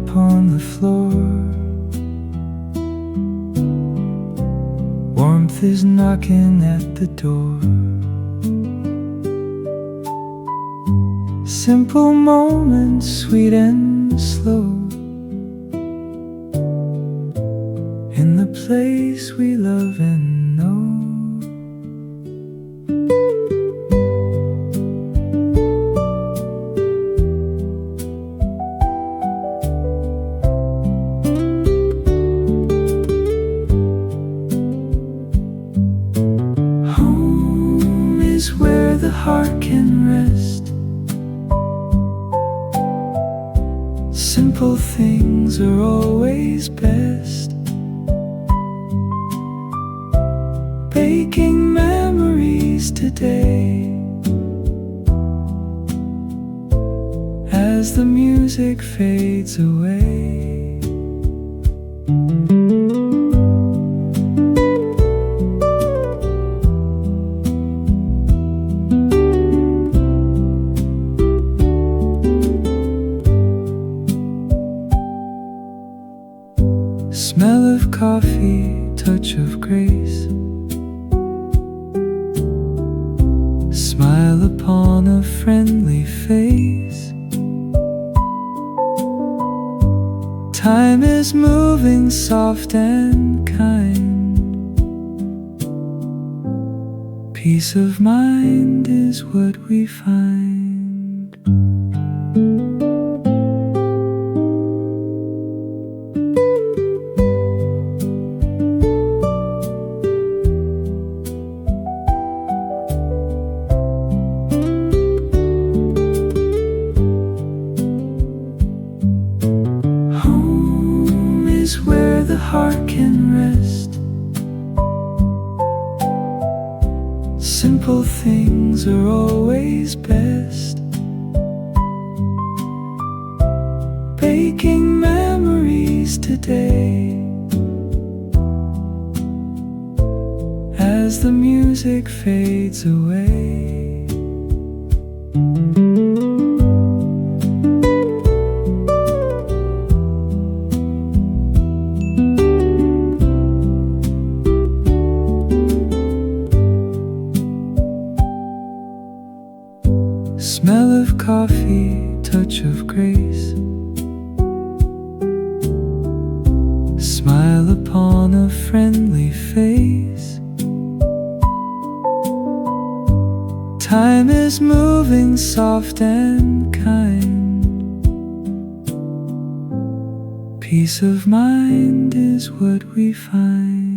upon the floor. Warmth is knocking at the door. Simple moments, sweet and slow, in the place we love and know. Home is where the heart can rest. Simple things are always best. Baking memories today, as the music fades away. Smell of coffee, touch of grace, smile upon a friendly face. Time is moving soft and kind. Peace of mind is what we find. Where the heart can rest. Simple things are always best. Baking memories today, as the music fades away. Smell of coffee, touch of grace, smile upon a friendly face. Time is moving soft and kind. Peace of mind is what we find.